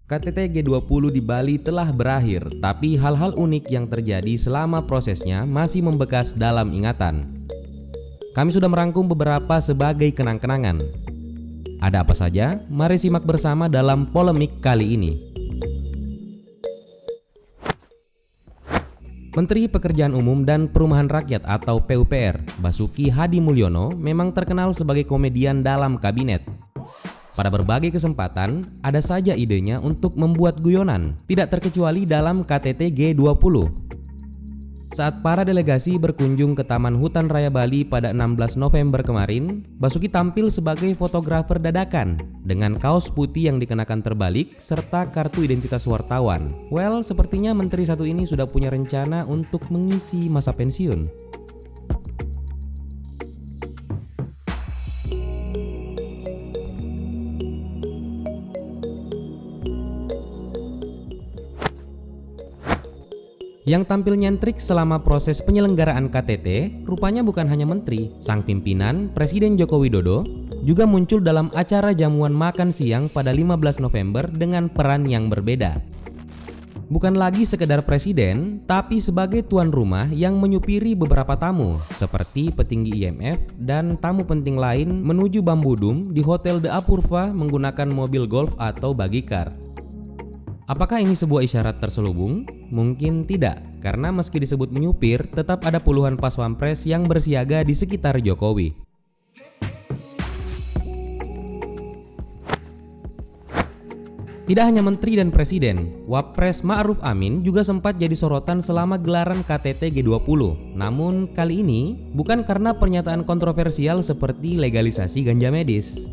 KTT G20 di Bali telah berakhir, tapi hal-hal unik yang terjadi selama prosesnya masih membekas dalam ingatan. Kami sudah merangkum beberapa sebagai kenang-kenangan. Ada apa saja? Mari simak bersama dalam polemik kali ini. Menteri Pekerjaan Umum dan Perumahan Rakyat atau PUPR, Basuki Hadi Mulyono memang terkenal sebagai komedian dalam kabinet. Pada berbagai kesempatan, ada saja idenya untuk membuat guyonan, tidak terkecuali dalam KTT G20. Saat para delegasi berkunjung ke Taman Hutan Raya Bali pada 16 November kemarin, Basuki tampil sebagai fotografer dadakan dengan kaos putih yang dikenakan terbalik serta kartu identitas wartawan. Well, sepertinya menteri satu ini sudah punya rencana untuk mengisi masa pensiun. Yang tampil nyentrik selama proses penyelenggaraan KTT rupanya bukan hanya menteri. Sang pimpinan, Presiden Joko Widodo, juga muncul dalam acara jamuan makan siang pada 15 November dengan peran yang berbeda. Bukan lagi sekedar presiden, tapi sebagai tuan rumah yang menyupiri beberapa tamu, seperti petinggi IMF dan tamu penting lain menuju Bambudum di Hotel The Apurva menggunakan mobil golf atau baggicard. Apakah ini sebuah isyarat terselubung? Mungkin tidak, karena meski disebut menyupir, tetap ada puluhan pas pampres yang bersiaga di sekitar Jokowi. Tidak hanya menteri dan presiden, Wapres Ma'ruf Amin juga sempat jadi sorotan selama gelaran KTT G20. Namun kali ini bukan karena pernyataan kontroversial seperti legalisasi ganja medis,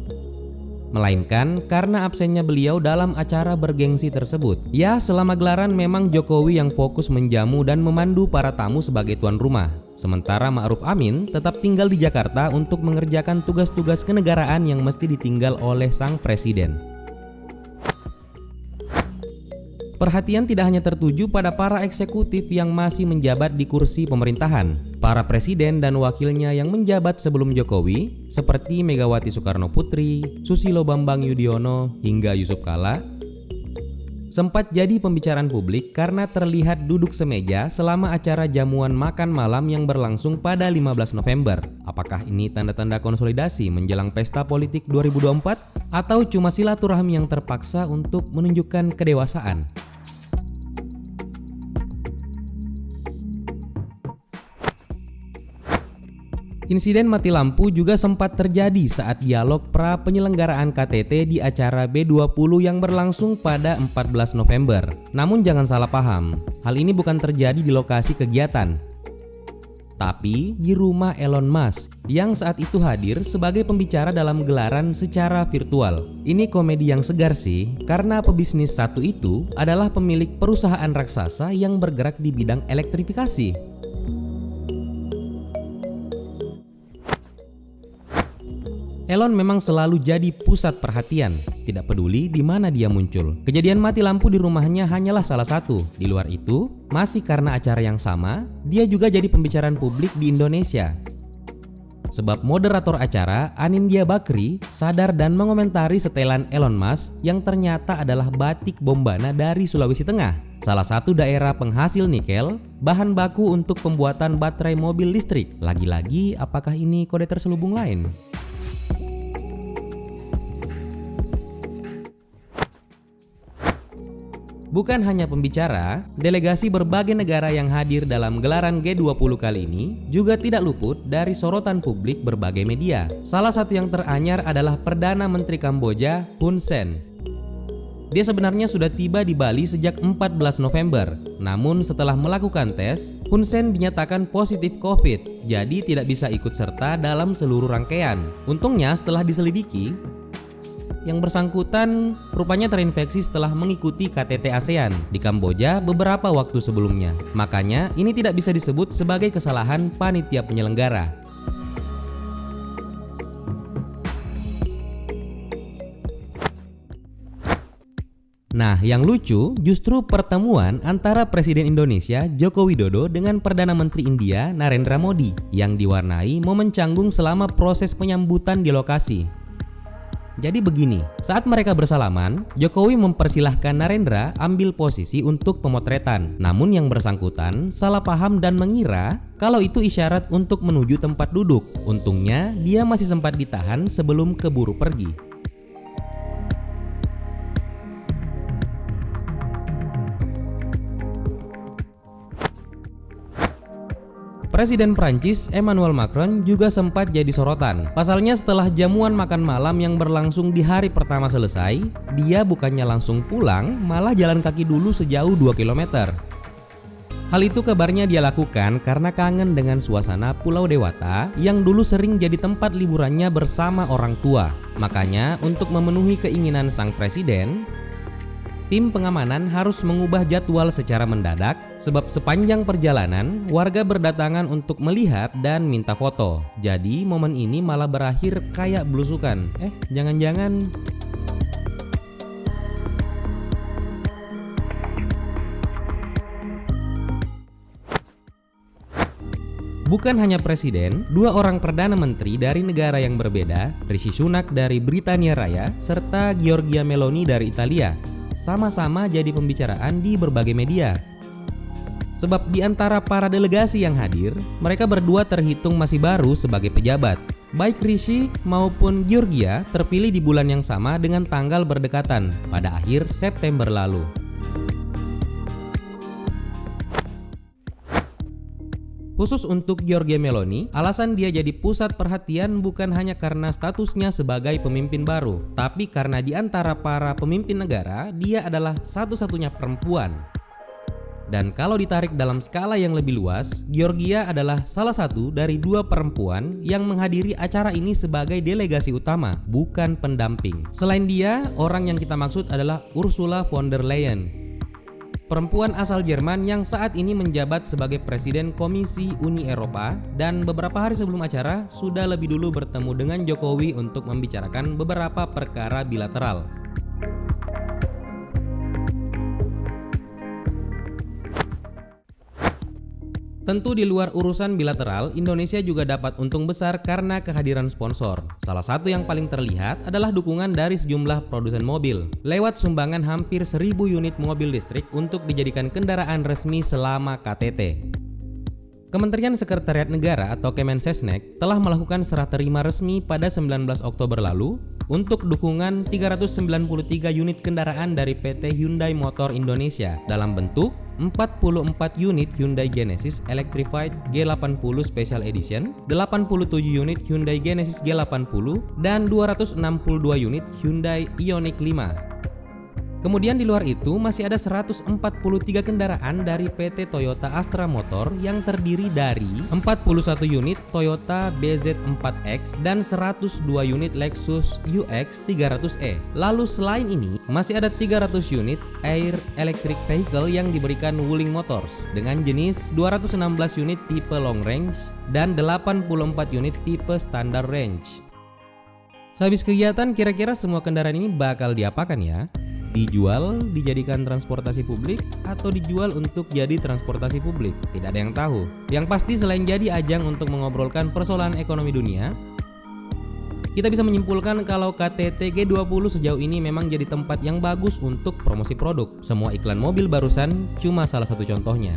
melainkan karena absennya beliau dalam acara bergengsi tersebut. Ya, selama gelaran memang Jokowi yang fokus menjamu dan memandu para tamu sebagai tuan rumah. Sementara Ma'ruf Amin tetap tinggal di Jakarta untuk mengerjakan tugas-tugas kenegaraan yang mesti ditinggal oleh sang presiden. Perhatian tidak hanya tertuju pada para eksekutif yang masih menjabat di kursi pemerintahan. Para presiden dan wakilnya yang menjabat sebelum Jokowi, seperti Megawati Soekarno Putri, Susilo Bambang Yudhoyono, hingga Yusuf Kala, sempat jadi pembicaraan publik karena terlihat duduk semeja selama acara jamuan makan malam yang berlangsung pada 15 November. Apakah ini tanda-tanda konsolidasi menjelang pesta politik 2024? Atau cuma silaturahmi yang terpaksa untuk menunjukkan kedewasaan? Insiden mati lampu juga sempat terjadi saat dialog pra penyelenggaraan KTT di acara B20 yang berlangsung pada 14 November. Namun jangan salah paham, hal ini bukan terjadi di lokasi kegiatan, tapi di rumah Elon Musk yang saat itu hadir sebagai pembicara dalam gelaran secara virtual. Ini komedi yang segar sih, karena pebisnis satu itu adalah pemilik perusahaan raksasa yang bergerak di bidang elektrifikasi. Elon memang selalu jadi pusat perhatian, tidak peduli di mana dia muncul. Kejadian mati lampu di rumahnya hanyalah salah satu. Di luar itu, masih karena acara yang sama, dia juga jadi pembicaraan publik di Indonesia. Sebab moderator acara, Anindya Bakri, sadar dan mengomentari setelan Elon Musk yang ternyata adalah batik Bombana dari Sulawesi Tengah, salah satu daerah penghasil nikel, bahan baku untuk pembuatan baterai mobil listrik. Lagi-lagi, apakah ini kode terselubung lain? Bukan hanya pembicara, delegasi berbagai negara yang hadir dalam gelaran G20 kali ini juga tidak luput dari sorotan publik berbagai media. Salah satu yang teranyar adalah Perdana Menteri Kamboja, Hun Sen. Dia sebenarnya sudah tiba di Bali sejak 14 November. Namun setelah melakukan tes, Hun Sen dinyatakan positif COVID, jadi tidak bisa ikut serta dalam seluruh rangkaian. Untungnya setelah diselidiki, yang bersangkutan rupanya terinfeksi setelah mengikuti KTT ASEAN di Kamboja beberapa waktu sebelumnya. Makanya ini tidak bisa disebut sebagai kesalahan panitia penyelenggara. Nah, yang lucu justru pertemuan antara Presiden Indonesia Joko Widodo dengan Perdana Menteri India Narendra Modi yang diwarnai momen canggung selama proses penyambutan di lokasi. Jadi begini, saat mereka bersalaman, Jokowi mempersilahkan Narendra ambil posisi untuk pemotretan. Namun yang bersangkutan salah paham dan mengira kalau itu isyarat untuk menuju tempat duduk. Untungnya dia masih sempat ditahan sebelum keburu pergi. Presiden Prancis Emmanuel Macron juga sempat jadi sorotan. Pasalnya setelah jamuan makan malam yang berlangsung di hari pertama selesai, dia bukannya langsung pulang, malah jalan kaki dulu sejauh 2 km. Hal itu kabarnya dia lakukan karena kangen dengan suasana Pulau Dewata yang dulu sering jadi tempat liburannya bersama orang tua. Makanya untuk memenuhi keinginan sang presiden, tim pengamanan harus mengubah jadwal secara mendadak sebab sepanjang perjalanan warga berdatangan untuk melihat dan minta foto. Jadi momen ini malah berakhir kayak belusukan. Jangan-jangan bukan hanya presiden, 2 orang perdana menteri dari negara yang berbeda, Rishi Sunak dari Britania Raya serta Giorgia Meloni dari Italia, sama-sama jadi pembicaraan di berbagai media. Sebab di antara para delegasi yang hadir, mereka berdua terhitung masih baru sebagai pejabat. Baik Rishi maupun Giorgia terpilih di bulan yang sama dengan tanggal berdekatan pada akhir September lalu. Khusus untuk Giorgia Meloni, alasan dia jadi pusat perhatian bukan hanya karena statusnya sebagai pemimpin baru, tapi karena di antara para pemimpin negara, dia adalah satu-satunya perempuan. Dan kalau ditarik dalam skala yang lebih luas, Giorgia adalah salah satu dari 2 perempuan yang menghadiri acara ini sebagai delegasi utama, bukan pendamping. Selain dia, orang yang kita maksud adalah Ursula von der Leyen, perempuan asal Jerman yang saat ini menjabat sebagai Presiden Komisi Uni Eropa, dan beberapa hari sebelum acara sudah lebih dulu bertemu dengan Jokowi untuk membicarakan beberapa perkara bilateral. Tentu di luar urusan bilateral, Indonesia juga dapat untung besar karena kehadiran sponsor. Salah satu yang paling terlihat adalah dukungan dari sejumlah produsen mobil, lewat sumbangan hampir 1.000 unit mobil listrik untuk dijadikan kendaraan resmi selama KTT. Kementerian Sekretariat Negara atau Kemensesnek telah melakukan serah terima resmi pada 19 Oktober lalu untuk dukungan 393 unit kendaraan dari PT Hyundai Motor Indonesia dalam bentuk 44 unit Hyundai Genesis Electrified G80 Special Edition, 87 unit Hyundai Genesis G80, dan 262 unit Hyundai Ioniq 5. Kemudian di luar itu masih ada 143 kendaraan dari PT Toyota Astra Motor yang terdiri dari 41 unit Toyota BZ4X dan 102 unit Lexus UX 300e. Lalu selain ini masih ada 300 unit Air Electric Vehicle yang diberikan Wuling Motors dengan jenis 216 unit tipe long range dan 84 unit tipe standard range. Sehabis kegiatan, kira-kira semua kendaraan ini bakal diapakan ya? Dijual, dijadikan transportasi publik, atau dijual untuk jadi transportasi publik? Tidak ada yang tahu. Yang pasti selain jadi ajang untuk mengobrolkan persoalan ekonomi dunia, kita bisa menyimpulkan kalau KTT G20 sejauh ini memang jadi tempat yang bagus untuk promosi produk. Semua iklan mobil barusan cuma salah satu contohnya.